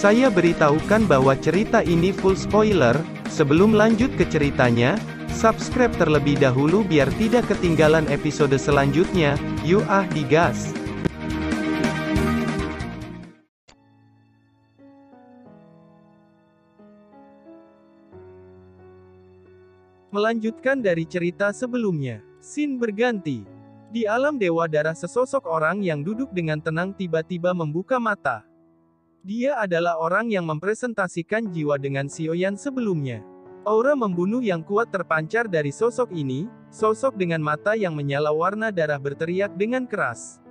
Saya beritahukan bahwa cerita ini full spoiler. Sebelum lanjut ke ceritanya, subscribe terlebih dahulu biar tidak ketinggalan episode selanjutnya. Yuk digas! Melanjutkan dari cerita sebelumnya, scene berganti. Di alam Dewa Darah, sesosok orang yang duduk dengan tenang tiba-tiba membuka mata. Dia adalah orang yang mempresentasikan jiwa dengan Sioyan sebelumnya. Aura membunuh yang kuat terpancar dari sosok ini, sosok dengan mata yang menyala warna darah berteriak dengan keras.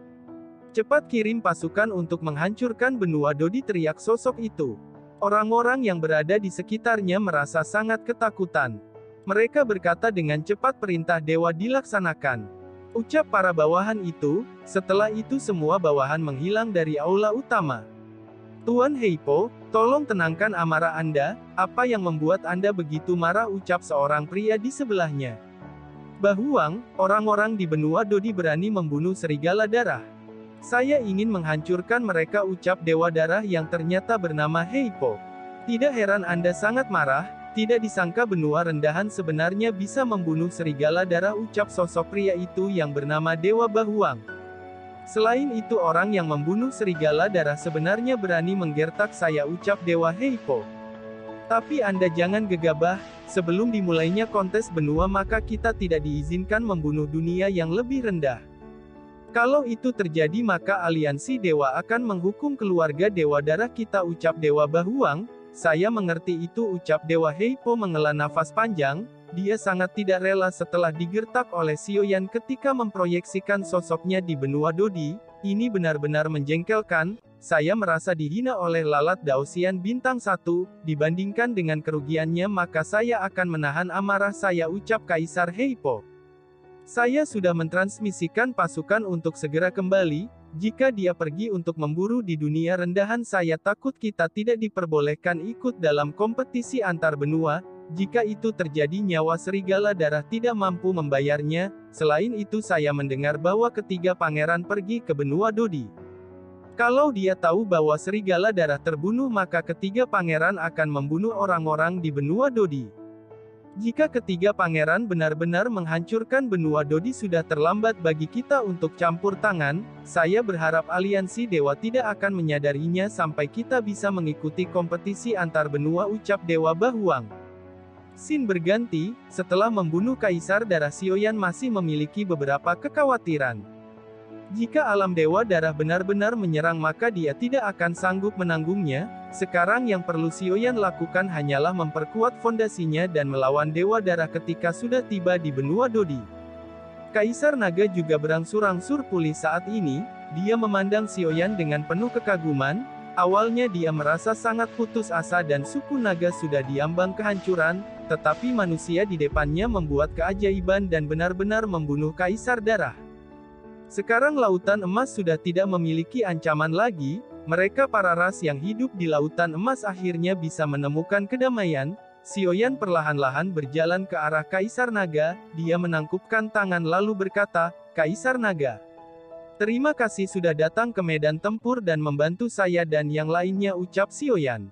Cepat kirim pasukan untuk menghancurkan benua Dodi, teriak sosok itu. Orang-orang yang berada di sekitarnya merasa sangat ketakutan. Mereka berkata dengan cepat perintah dewa dilaksanakan. Ucap para bawahan itu, setelah itu semua bawahan menghilang dari aula utama. Tuan Heipo, tolong tenangkan amarah Anda, apa yang membuat Anda begitu marah, ucap seorang pria di sebelahnya. Bahuang, orang-orang di benua Dodi berani membunuh serigala darah. Saya ingin menghancurkan mereka, ucap dewa darah yang ternyata bernama Heipo. Tidak heran Anda sangat marah. Tidak disangka benua rendahan sebenarnya bisa membunuh serigala darah, ucap sosok pria itu yang bernama Dewa Bahuang. Selain itu orang yang membunuh serigala darah sebenarnya berani menggertak saya, ucap Dewa Heipo. Tapi Anda jangan gegabah, sebelum dimulainya kontes benua maka kita tidak diizinkan membunuh dunia yang lebih rendah. Kalau itu terjadi maka aliansi dewa akan menghukum keluarga dewa darah kita, ucap Dewa Bahuang. Saya mengerti itu, ucap Dewa Heipo menghela nafas panjang. Dia sangat tidak rela setelah digertak oleh Sioyan ketika memproyeksikan sosoknya di benua Dodi. Ini benar-benar menjengkelkan. Saya merasa dihina oleh lalat Daosian bintang 1, dibandingkan dengan kerugiannya maka saya akan menahan amarah saya, ucap Kaisar Heipo. Saya sudah mentransmisikan pasukan untuk segera kembali. Jika dia pergi untuk memburu di dunia rendahan saya takut kita tidak diperbolehkan ikut dalam kompetisi antar benua. Jika itu terjadi nyawa serigala darah tidak mampu membayarnya. Selain itu saya mendengar bahwa ketiga pangeran pergi ke benua Dodi. Kalau dia tahu bahwa serigala darah terbunuh maka ketiga pangeran akan membunuh orang-orang di benua Dodi. Jika ketiga pangeran benar-benar menghancurkan benua Dodi sudah terlambat bagi kita untuk campur tangan. Saya berharap aliansi dewa tidak akan menyadarinya sampai kita bisa mengikuti kompetisi antar benua, ucap Dewa Bahuang. Scene berganti, setelah membunuh Kaisar Darah Sioyan masih memiliki beberapa kekhawatiran. Jika alam Dewa Darah benar-benar menyerang maka dia tidak akan sanggup menanggungnya. Sekarang yang perlu Sioyan lakukan hanyalah memperkuat fondasinya dan melawan Dewa Darah ketika sudah tiba di benua Dodi. Kaisar Naga juga berangsur-angsur pulih saat ini. Dia memandang Sioyan dengan penuh kekaguman. Awalnya dia merasa sangat putus asa dan suku naga sudah diambang kehancuran, tetapi manusia di depannya membuat keajaiban dan benar-benar membunuh Kaisar Darah. Sekarang Lautan Emas sudah tidak memiliki ancaman lagi. Mereka para ras yang hidup di Lautan Emas akhirnya bisa menemukan kedamaian. Sioyan perlahan-lahan berjalan ke arah Kaisar Naga. Dia menangkupkan tangan lalu berkata, Kaisar Naga, terima kasih sudah datang ke medan tempur dan membantu saya dan yang lainnya, ucap Sioyan.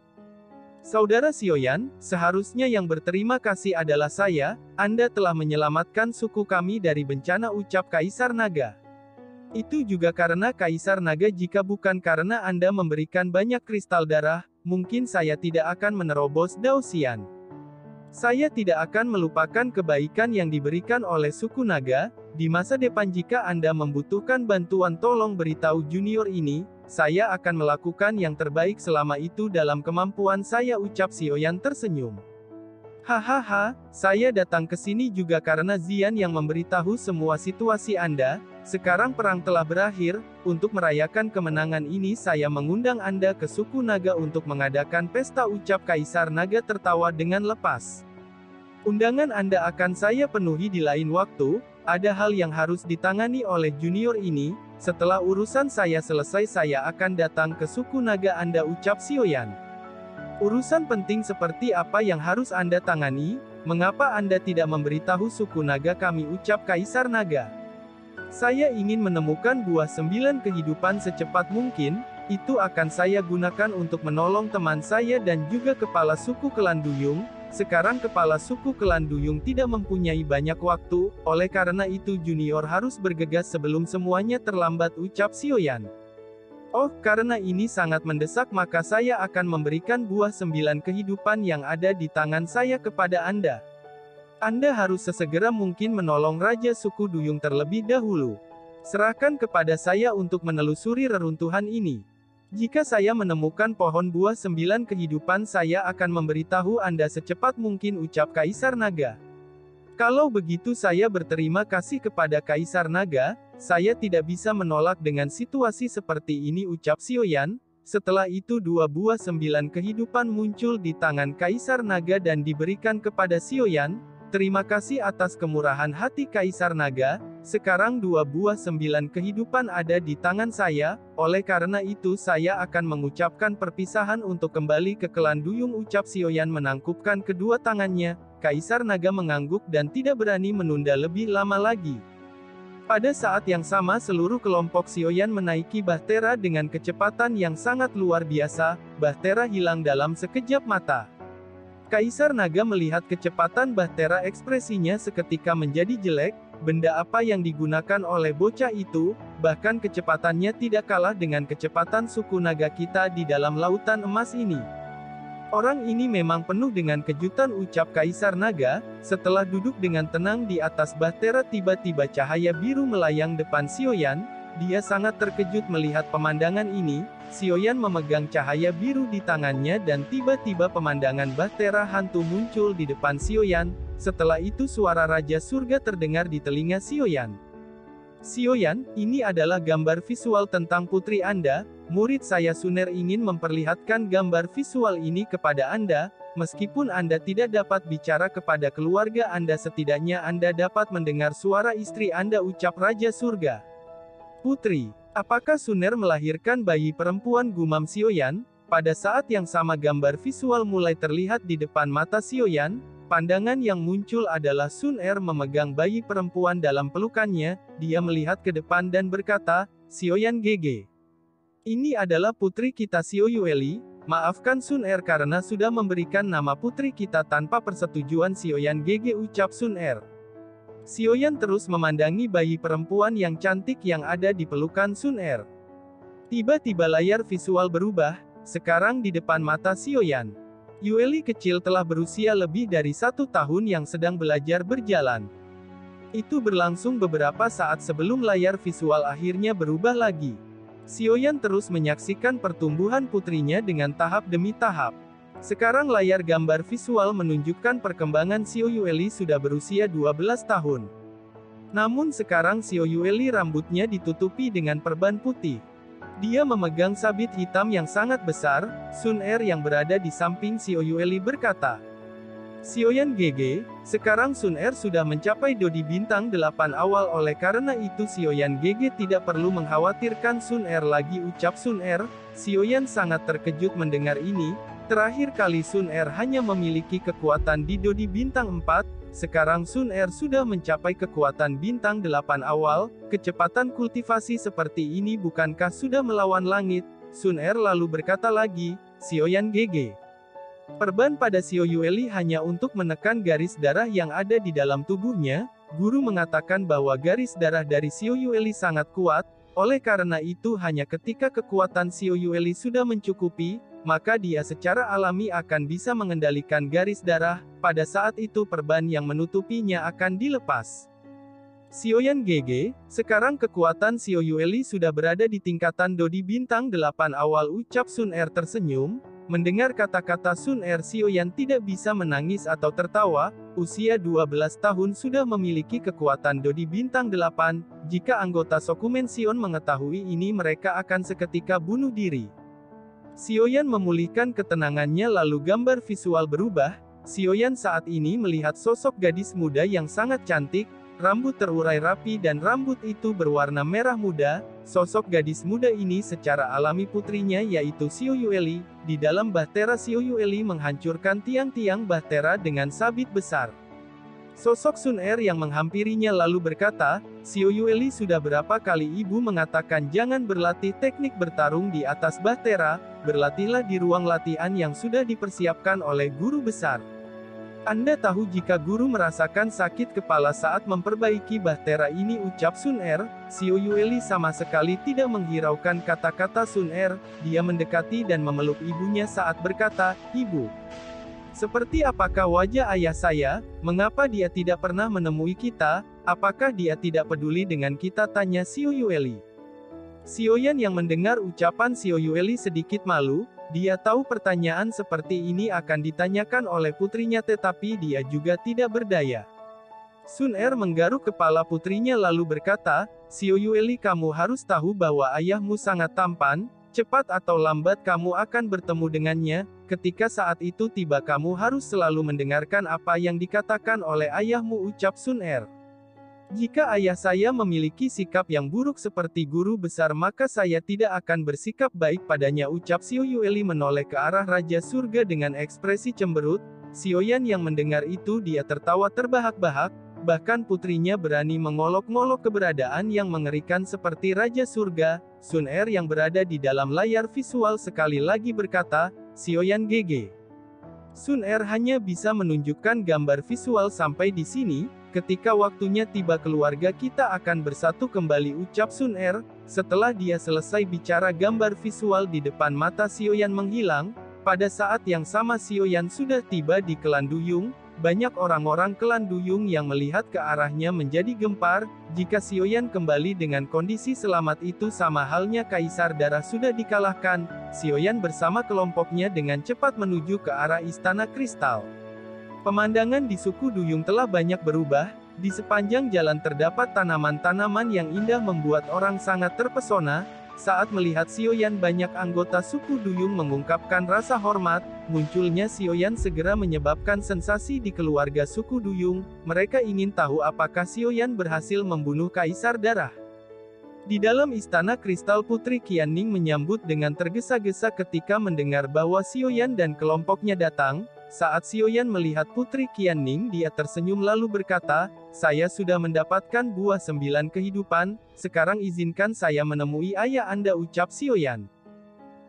Saudara Sioyan, seharusnya yang berterima kasih adalah saya. Anda telah menyelamatkan suku kami dari bencana, ucap Kaisar Naga. Itu juga karena Kaisar Naga, jika bukan karena Anda memberikan banyak kristal darah, mungkin saya tidak akan menerobos Daosian. Saya tidak akan melupakan kebaikan yang diberikan oleh suku naga. Di masa depan jika Anda membutuhkan bantuan tolong beritahu junior ini. Saya akan melakukan yang terbaik selama itu dalam kemampuan saya, ucap Sioyan tersenyum. Hahaha, saya datang ke sini juga karena Zian yang memberitahu semua situasi Anda. Sekarang perang telah berakhir. Untuk merayakan kemenangan ini saya mengundang Anda ke suku naga untuk mengadakan pesta, ucap Kaisar Naga tertawa dengan lepas. Undangan Anda akan saya penuhi di lain waktu. Ada hal yang harus ditangani oleh junior ini. Setelah urusan saya selesai saya akan datang ke suku naga Anda, ucap Sioyan. Urusan penting seperti apa yang harus Anda tangani? Mengapa Anda tidak memberitahu suku naga kami, ucap Kaisar Naga. Saya ingin menemukan buah 9 kehidupan secepat mungkin. itu akan saya gunakan untuk menolong teman saya dan juga kepala suku klan Duyung. Sekarang kepala suku klan Duyung tidak mempunyai banyak waktu, oleh karena itu junior harus bergegas sebelum semuanya terlambat, ucap Sioyan. Oh, karena ini sangat mendesak maka saya akan memberikan buah 9 kehidupan yang ada di tangan saya kepada Anda. Anda harus sesegera mungkin menolong Raja Suku Duyung terlebih dahulu. Serahkan kepada saya untuk menelusuri reruntuhan ini. Jika saya menemukan pohon buah 9 kehidupan saya akan memberitahu Anda secepat mungkin, ucap Kaisar Naga. Kalau begitu saya berterima kasih kepada Kaisar Naga, saya tidak bisa menolak dengan situasi seperti ini, ucap Sioyan. Setelah itu 2 buah 9 kehidupan muncul di tangan Kaisar Naga dan diberikan kepada Sioyan. Terima kasih atas kemurahan hati Kaisar Naga, sekarang 2 buah 9 kehidupan ada di tangan saya, oleh karena itu saya akan mengucapkan perpisahan untuk kembali ke klan Duyung, ucap Sioyan menangkupkan kedua tangannya. Kaisar Naga mengangguk dan tidak berani menunda lebih lama lagi. Pada saat yang sama seluruh kelompok Sioyan menaiki Bahtera dengan kecepatan yang sangat luar biasa, Bahtera hilang dalam sekejap mata. Kaisar Naga melihat kecepatan Bahtera, ekspresinya seketika menjadi jelek. Benda apa yang digunakan oleh bocah itu, bahkan kecepatannya tidak kalah dengan kecepatan suku naga kita di dalam lautan emas ini. Orang ini memang penuh dengan kejutan, ucap Kaisar Naga. Setelah duduk dengan tenang di atas Bahtera, tiba-tiba cahaya biru melayang depan Sioyan. Dia sangat terkejut melihat pemandangan ini. Sioyan memegang cahaya biru di tangannya dan tiba-tiba pemandangan Bahtera hantu muncul di depan Sioyan. Setelah itu suara Raja Surga terdengar di telinga Sioyan. Sioyan, ini adalah gambar visual tentang putri Anda. Murid saya Suner ingin memperlihatkan gambar visual ini kepada Anda. Meskipun Anda tidak dapat bicara kepada keluarga Anda, setidaknya Anda dapat mendengar suara istri Anda, ucap Raja Surga. Putri, apakah Suner melahirkan bayi perempuan, gumam Sioyan? Pada saat yang sama gambar visual mulai terlihat di depan mata Sioyan. Pandangan yang muncul adalah Sun Er memegang bayi perempuan dalam pelukannya. Dia melihat ke depan dan berkata, Sioyan GG. Ini adalah putri kita Xiao Yueli. Maafkan Sun Er karena sudah memberikan nama putri kita tanpa persetujuan Sioyan GG, ucap Sun Er. Sioyan terus memandangi bayi perempuan yang cantik yang ada di pelukan Sun Er. Tiba-tiba layar visual berubah, sekarang di depan mata Sioyan. Yueli kecil telah berusia lebih dari 1 tahun yang sedang belajar berjalan. Itu berlangsung beberapa saat sebelum layar visual akhirnya berubah lagi. Sioyan terus menyaksikan pertumbuhan putrinya dengan tahap demi tahap. Sekarang layar gambar visual menunjukkan perkembangan Xiao Yueli sudah berusia 12 tahun. Namun sekarang Xiao Yueli rambutnya ditutupi dengan perban putih. Dia memegang sabit hitam yang sangat besar. Sun Er yang berada di samping Xiao Yueli berkata, Sioyan GG, sekarang Sun Er sudah mencapai Dodi bintang 8 awal, oleh karena itu Sioyan GG tidak perlu mengkhawatirkan Sun Er lagi, ucap Sun Er. Sioyan sangat terkejut mendengar ini. Terakhir kali Sun Er hanya memiliki kekuatan di Dodi bintang 4. Sekarang Sun Er sudah mencapai kekuatan bintang 8 awal, kecepatan kultivasi seperti ini bukankah sudah melawan langit? Sun Er lalu berkata lagi, Sioyan GG. Perban pada Xiao Yueli hanya untuk menekan garis darah yang ada di dalam tubuhnya. Guru mengatakan bahwa garis darah dari Xiao Yueli sangat kuat, oleh karena itu hanya ketika kekuatan Xiao Yueli sudah mencukupi, maka dia secara alami akan bisa mengendalikan garis darah. Pada saat itu perban yang menutupinya akan dilepas. Sioyan GG, sekarang kekuatan Xiao Yueli sudah berada di tingkatan Dodi bintang 8 awal, ucap Sun Er tersenyum. Mendengar kata-kata Sun Er, Sioyan tidak bisa menangis atau tertawa. Usia 12 tahun sudah memiliki kekuatan Dodi bintang 8. Jika anggota Shokumen Sion mengetahui ini, mereka akan seketika bunuh diri. Sioyan memulihkan ketenangannya lalu gambar visual berubah. Sioyan saat ini melihat sosok gadis muda yang sangat cantik, rambut terurai rapi dan rambut itu berwarna merah muda. Sosok gadis muda ini secara alami putrinya yaitu Xiao Yueli. Di dalam Bahtera Xiao Yueli menghancurkan tiang-tiang Bahtera dengan sabit besar. Sosok Sun Er yang menghampirinya lalu berkata, "Xiao Yueli, sudah berapa kali ibu mengatakan jangan berlatih teknik bertarung di atas bahtera, berlatihlah di ruang latihan yang sudah dipersiapkan oleh guru besar. Anda tahu jika guru merasakan sakit kepala saat memperbaiki bahtera ini," ucap Sun Er. Xiao Yueli sama sekali tidak menghiraukan kata-kata Sun Er, dia mendekati dan memeluk ibunya saat berkata, "Ibu. Seperti apakah wajah ayah saya? Mengapa dia tidak pernah menemui kita? Apakah dia tidak peduli dengan kita?" tanya Xiao Yueli. Xiaoyan yang mendengar ucapan Xiao Yueli sedikit malu, dia tahu pertanyaan seperti ini akan ditanyakan oleh putrinya tetapi dia juga tidak berdaya. Sun Er menggaruk kepala putrinya lalu berkata, "Xiao Yueli, kamu harus tahu bahwa ayahmu sangat tampan, cepat atau lambat kamu akan bertemu dengannya. Ketika saat itu tiba kamu harus selalu mendengarkan apa yang dikatakan oleh ayahmu," ucap Sun Er. "Jika ayah saya memiliki sikap yang buruk seperti guru besar maka saya tidak akan bersikap baik padanya," ucap Xiao Yueli menoleh ke arah Raja Surga dengan ekspresi cemberut. Xiaoyan yang mendengar itu dia tertawa terbahak-bahak, bahkan putrinya berani mengolok-ngolok keberadaan yang mengerikan seperti Raja Surga. Sun Er yang berada di dalam layar visual sekali lagi berkata, "Xiaoyan GG." Sun Er hanya bisa menunjukkan gambar visual sampai di sini. "Ketika waktunya tiba keluarga kita akan bersatu kembali," ucap Sun Er. Setelah dia selesai bicara gambar visual di depan mata Xiaoyan menghilang. Pada saat yang sama Xiaoyan sudah tiba di Klan Duyung. Banyak orang-orang Klan Duyung yang melihat ke arahnya menjadi gempar. Jika Xiaoyan kembali dengan kondisi selamat itu sama halnya Kaisar Darah sudah dikalahkan. Xiaoyan bersama kelompoknya dengan cepat menuju ke arah Istana Kristal. Pemandangan di suku Duyung telah banyak berubah. Di sepanjang jalan terdapat tanaman-tanaman yang indah membuat orang sangat terpesona. Saat melihat Xiaoyan banyak anggota suku Duyung mengungkapkan rasa hormat. Munculnya Xiaoyan segera menyebabkan sensasi di keluarga suku Duyung. Mereka ingin tahu apakah Xiaoyan berhasil membunuh Kaisar Darah. Di dalam Istana Kristal Putri Qianning menyambut dengan tergesa-gesa ketika mendengar bahwa Xiaoyan dan kelompoknya datang. Saat Xiaoyan melihat Putri Qianning dia tersenyum lalu berkata, "Saya sudah mendapatkan buah 9 kehidupan, sekarang izinkan saya menemui ayah Anda," ucap Xiaoyan.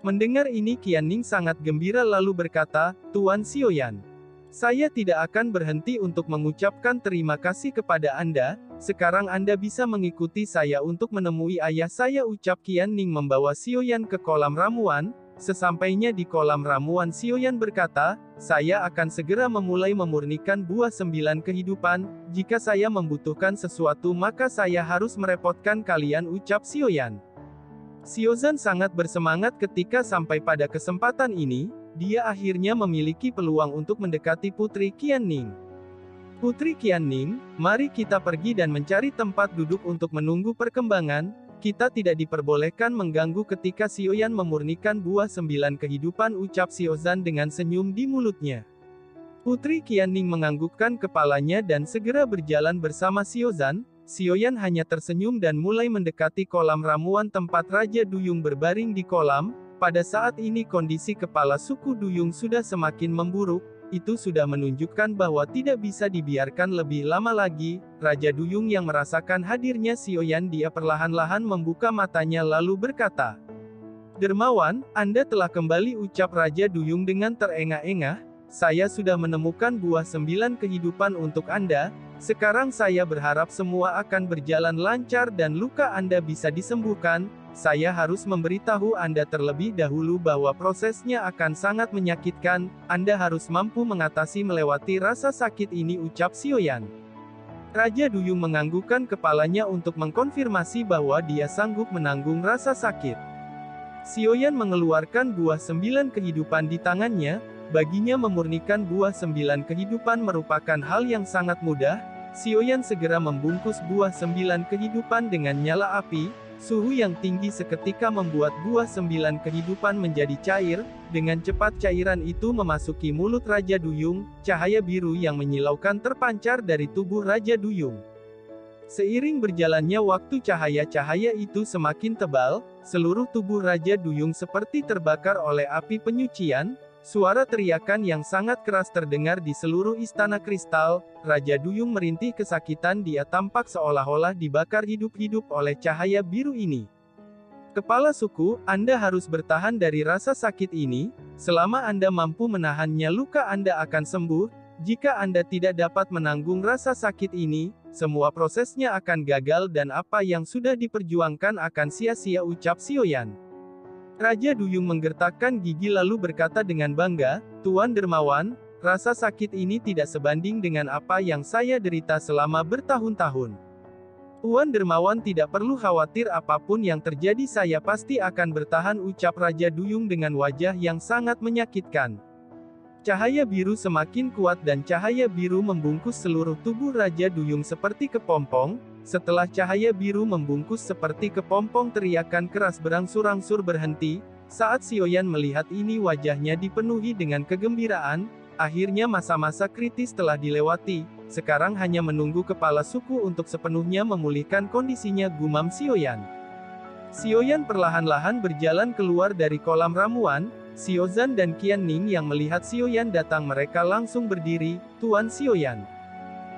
Mendengar ini Qianning sangat gembira lalu berkata, "Tuan Xiaoyan. Saya tidak akan berhenti untuk mengucapkan terima kasih kepada Anda, sekarang Anda bisa mengikuti saya untuk menemui ayah saya," ucap Qianning membawa Xiaoyan ke kolam ramuan. Sesampainya di kolam ramuan Xiaoyan berkata, "Saya akan segera memulai memurnikan buah 9 kehidupan, jika saya membutuhkan sesuatu maka saya harus merepotkan kalian," ucap Xiaoyan. Xiaozan sangat bersemangat ketika sampai pada kesempatan ini, dia akhirnya memiliki peluang untuk mendekati Putri Qianning. "Putri Qianning, mari kita pergi dan mencari tempat duduk untuk menunggu perkembangan. Kita tidak diperbolehkan mengganggu ketika Xiaoyan memurnikan buah 9 kehidupan," ucap Xiaozan dengan senyum di mulutnya. Putri Qianning menganggukkan kepalanya dan segera berjalan bersama Xiaozan. Xiaoyan hanya tersenyum dan mulai mendekati kolam ramuan tempat Raja Duyung berbaring di kolam. Pada saat ini kondisi kepala suku Duyung sudah semakin memburuk. Itu sudah menunjukkan bahwa tidak bisa dibiarkan lebih lama lagi. Raja Duyung yang merasakan hadirnya Xiaoyan dia perlahan-lahan membuka matanya lalu berkata, "Dermawan, Anda telah kembali," ucap Raja Duyung dengan terengah-engah. "Saya sudah menemukan buah 9 kehidupan untuk Anda. Sekarang saya berharap semua akan berjalan lancar dan luka Anda bisa disembuhkan. Saya harus memberitahu Anda terlebih dahulu bahwa prosesnya akan sangat menyakitkan. Anda harus mampu mengatasi melewati rasa sakit ini," ucap Xiaoyan. Raja Duyung menganggukkan kepalanya untuk mengkonfirmasi bahwa dia sanggup menanggung rasa sakit. Xiaoyan mengeluarkan buah 9 kehidupan di tangannya. Baginya memurnikan buah 9 kehidupan merupakan hal yang sangat mudah. Xiaoyan segera membungkus buah 9 kehidupan dengan nyala api. Suhu yang tinggi seketika membuat buah 9 kehidupan menjadi cair. Dengan cepat cairan itu memasuki mulut Raja Duyung. Cahaya biru yang menyilaukan terpancar dari tubuh Raja Duyung. Seiring berjalannya waktu cahaya-cahaya itu semakin tebal. Seluruh tubuh Raja Duyung seperti terbakar oleh api penyucian. Suara teriakan yang sangat keras terdengar di seluruh istana kristal. Raja Duyung merintih kesakitan, dia tampak seolah-olah dibakar hidup-hidup oleh cahaya biru ini. Kepala suku, Anda harus bertahan dari rasa sakit ini. Selama Anda mampu menahannya, luka Anda akan sembuh. Jika Anda tidak dapat menanggung rasa sakit ini, semua prosesnya akan gagal dan apa yang sudah diperjuangkan akan sia-sia, ucap Sioyan. Raja Duyung menggertakkan gigi lalu berkata dengan bangga, Tuan Dermawan, rasa sakit ini tidak sebanding dengan apa yang saya derita selama bertahun-tahun. Tuan Dermawan tidak perlu khawatir, apapun yang terjadi saya pasti akan bertahan, ucap Raja Duyung dengan wajah yang sangat menyakitkan. Cahaya biru semakin kuat dan cahaya biru membungkus seluruh tubuh Raja Duyung seperti kepompong. Setelah cahaya biru membungkus seperti kepompong, teriakan keras berangsur-angsur berhenti. Saat Sioyan melihat ini, wajahnya dipenuhi dengan kegembiraan. Akhirnya masa-masa kritis telah dilewati. Sekarang hanya menunggu kepala suku untuk sepenuhnya memulihkan kondisinya, gumam Sioyan. Sioyan perlahan-lahan berjalan keluar dari kolam ramuan. Siozan dan Qian Ning yang melihat Sioyan datang, mereka langsung berdiri. Tuan Sioyan,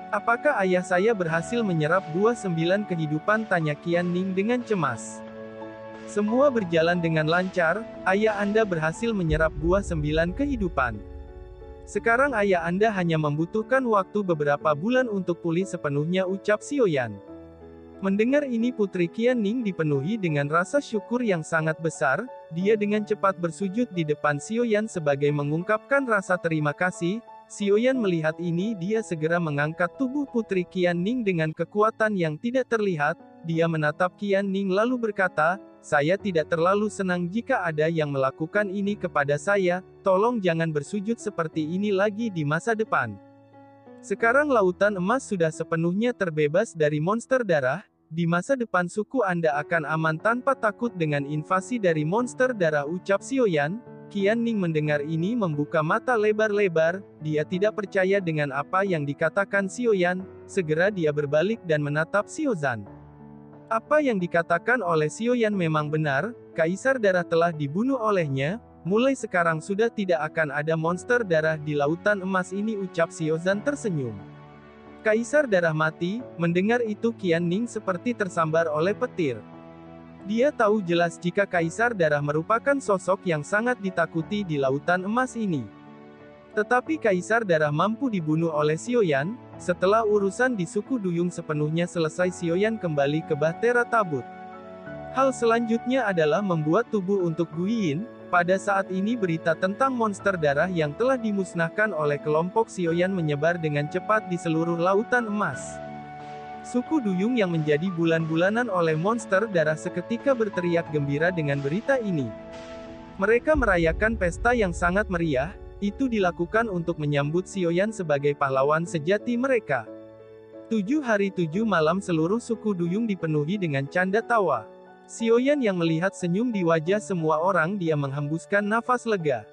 apakah ayah saya berhasil menyerap buah 9 kehidupan? Tanya Qian Ning dengan cemas. Semua berjalan dengan lancar, ayah Anda berhasil menyerap buah 9 kehidupan. Sekarang ayah Anda hanya membutuhkan waktu beberapa bulan untuk pulih sepenuhnya, ucap Sioyan. Mendengar ini, Putri Qian Ning dipenuhi dengan rasa syukur yang sangat besar. Dia dengan cepat bersujud di depan Sioyan sebagai mengungkapkan rasa terima kasih. Sioyan melihat ini, dia segera mengangkat tubuh Putri Qian Ning dengan kekuatan yang tidak terlihat. Dia menatap Qian Ning lalu berkata, saya tidak terlalu senang jika ada yang melakukan ini kepada saya. Tolong jangan bersujud seperti ini lagi di masa depan. Sekarang lautan emas sudah sepenuhnya terbebas dari monster darah. Di masa depan suku Anda akan aman tanpa takut dengan invasi dari monster darah, ucap Sioyan. Qian Ning mendengar ini membuka mata lebar-lebar. Dia tidak percaya dengan apa yang dikatakan Sioyan. Segera dia berbalik dan menatap Siozan. Apa yang dikatakan oleh Sioyan memang benar. Kaisar darah telah dibunuh olehnya. Mulai sekarang sudah tidak akan ada monster darah di lautan emas ini, ucap Siozan tersenyum. Kaisar darah mati. Mendengar itu, Qian Ning seperti tersambar oleh petir. Dia tahu jelas jika Kaisar darah merupakan sosok yang sangat ditakuti di lautan emas ini. Tetapi Kaisar darah mampu dibunuh oleh Sioyan. Setelah urusan di suku Duyung sepenuhnya selesai, Sioyan kembali ke Bahtera Tabut. Hal selanjutnya adalah membuat tubuh untuk Guiyin. Pada saat ini berita tentang monster darah yang telah dimusnahkan oleh kelompok Sioyan menyebar dengan cepat di seluruh lautan emas. Suku Duyung yang menjadi bulan-bulanan oleh monster darah seketika berteriak gembira dengan berita ini. Mereka merayakan pesta yang sangat meriah. Itu dilakukan untuk menyambut Sioyan sebagai pahlawan sejati mereka. 7 hari 7 malam seluruh suku Duyung dipenuhi dengan canda tawa. Sioyan yang melihat senyum di wajah semua orang, dia menghembuskan nafas lega.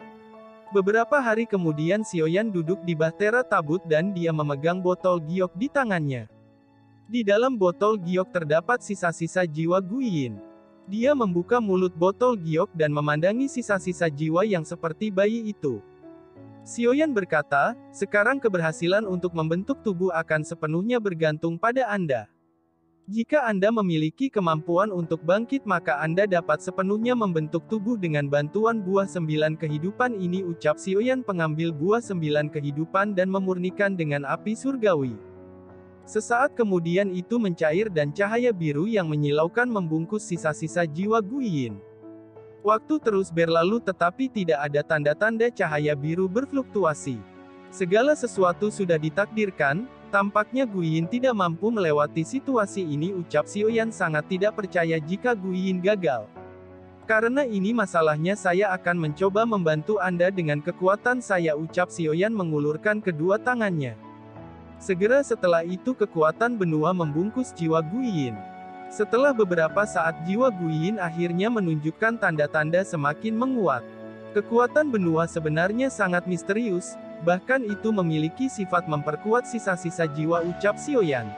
Beberapa hari kemudian Sioyan duduk di Bahtera Tabut dan dia memegang botol giok di tangannya. Di dalam botol giok terdapat sisa-sisa jiwa Guiyin. Dia membuka mulut botol giok dan memandangi sisa-sisa jiwa yang seperti bayi itu. Sioyan berkata, sekarang keberhasilan untuk membentuk tubuh akan sepenuhnya bergantung pada Anda. Jika Anda memiliki kemampuan untuk bangkit, maka Anda dapat sepenuhnya membentuk tubuh dengan bantuan buah 9 kehidupan ini, ucap Sioyan pengambil buah 9 kehidupan dan memurnikan dengan api surgawi. Sesaat kemudian itu mencair dan cahaya biru yang menyilaukan membungkus sisa-sisa jiwa Guiyin. Waktu terus berlalu tetapi tidak ada tanda-tanda cahaya biru berfluktuasi. Segala sesuatu sudah ditakdirkan. Tampaknya Guiyin tidak mampu melewati situasi ini, ucap Sioyan sangat tidak percaya jika Guiyin gagal. Karena ini masalahnya, saya akan mencoba membantu Anda dengan kekuatan saya, ucap Sioyan mengulurkan kedua tangannya. Segera setelah itu kekuatan benua membungkus jiwa Guiyin. Setelah beberapa saat jiwa Guiyin akhirnya menunjukkan tanda-tanda semakin menguat. Kekuatan benua sebenarnya sangat misterius. Bahkan itu memiliki sifat memperkuat sisa-sisa jiwa, ucap Sioyan.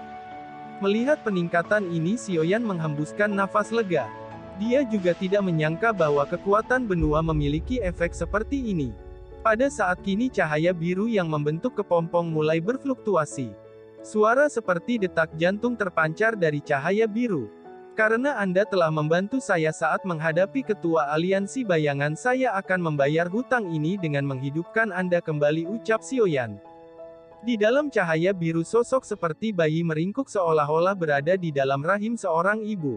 Melihat peningkatan ini, Sioyan menghembuskan nafas lega. Dia juga tidak menyangka bahwa kekuatan benua memiliki efek seperti ini. Pada saat kini cahaya biru yang membentuk kepompong mulai berfluktuasi. Suara seperti detak jantung terpancar dari cahaya biru. Karena Anda telah membantu saya saat menghadapi ketua aliansi bayangan, saya akan membayar hutang ini dengan menghidupkan Anda kembali, ucap Sioyan. Di dalam cahaya biru sosok seperti bayi meringkuk seolah-olah berada di dalam rahim seorang ibu.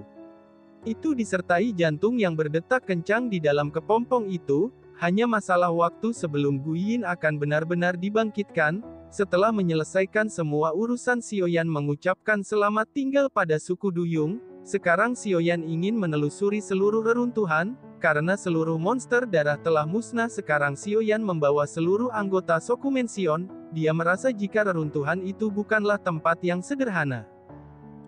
Itu disertai jantung yang berdetak kencang di dalam kepompong itu, hanya masalah waktu sebelum Guiyin akan benar-benar dibangkitkan. Setelah menyelesaikan semua urusan, Sioyan mengucapkan selamat tinggal pada suku Duyung. Sekarang Sioyan ingin menelusuri seluruh reruntuhan, karena seluruh monster darah telah musnah. Sekarang Sioyan membawa seluruh anggota Sokumension. Dia merasa jika reruntuhan itu bukanlah tempat yang sederhana.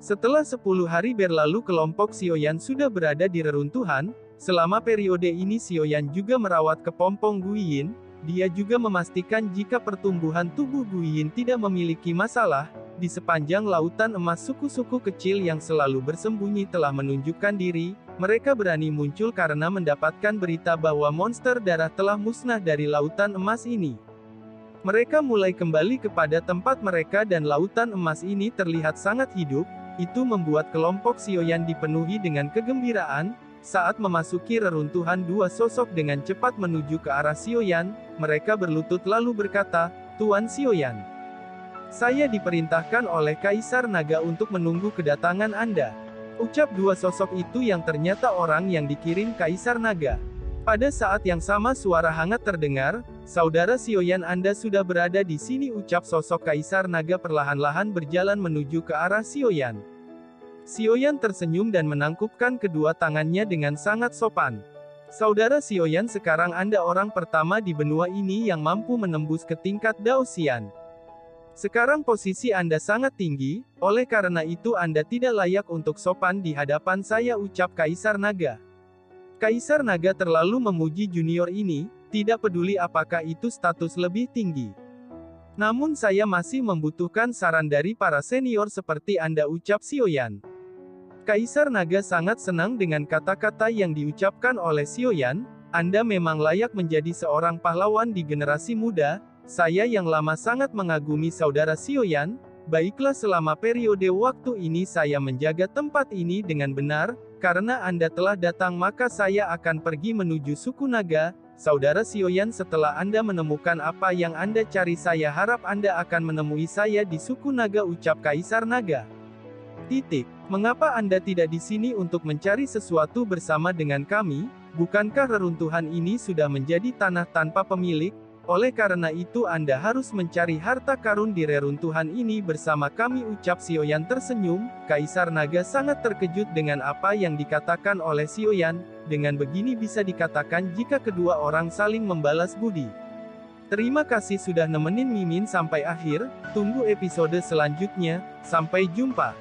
Setelah 10 hari berlalu, kelompok Sioyan sudah berada di reruntuhan. Selama periode ini Sioyan juga merawat kepompong Guiyin. Dia juga memastikan jika pertumbuhan tubuh Guiyin tidak memiliki masalah. Di sepanjang lautan emas, suku-suku kecil yang selalu bersembunyi telah menunjukkan diri. Mereka berani muncul karena mendapatkan berita bahwa monster darah telah musnah dari lautan emas ini. Mereka mulai kembali kepada tempat mereka dan lautan emas ini terlihat sangat hidup. Itu membuat kelompok Sioyan dipenuhi dengan kegembiraan. Saat memasuki reruntuhan, dua sosok dengan cepat menuju ke arah Sioyan. Mereka berlutut lalu berkata, "Tuan Sioyan, saya diperintahkan oleh Kaisar Naga untuk menunggu kedatangan Anda." Ucap dua sosok itu yang ternyata orang yang dikirim Kaisar Naga. Pada saat yang sama suara hangat terdengar, "Saudara Sioyan, Anda sudah berada di sini," ucap sosok Kaisar Naga perlahan-lahan berjalan menuju ke arah Sioyan. Sioyan tersenyum dan menangkupkan kedua tangannya dengan sangat sopan. "Saudara Sioyan, sekarang Anda orang pertama di benua ini yang mampu menembus ke tingkat Daosian. Sekarang posisi Anda sangat tinggi, oleh karena itu Anda tidak layak untuk sopan di hadapan saya," ucap Kaisar Naga. Kaisar Naga terlalu memuji junior ini, tidak peduli apakah itu status lebih tinggi. "Namun saya masih membutuhkan saran dari para senior seperti Anda," ucap Sioyan. Kaisar Naga sangat senang dengan kata-kata yang diucapkan oleh Sioyan. "Anda memang layak menjadi seorang pahlawan di generasi muda. Saya yang lama sangat mengagumi saudara Sioyan. Baiklah, selama periode waktu ini saya menjaga tempat ini dengan benar. Karena Anda telah datang maka saya akan pergi menuju suku naga. Saudara Sioyan, setelah Anda menemukan apa yang Anda cari, saya harap Anda akan menemui saya di suku naga," ucap Kaisar Naga. "Mengapa Anda tidak di sini untuk mencari sesuatu bersama dengan kami? Bukankah reruntuhan ini sudah menjadi tanah tanpa pemilik? Oleh karena itu Anda harus mencari harta karun di reruntuhan ini bersama kami," ucap Sioyan tersenyum. Kaisar Naga sangat terkejut dengan apa yang dikatakan oleh Sioyan. Dengan begini bisa dikatakan jika kedua orang saling membalas budi. Terima kasih sudah nemenin Mimin sampai akhir. Tunggu episode selanjutnya. Sampai jumpa.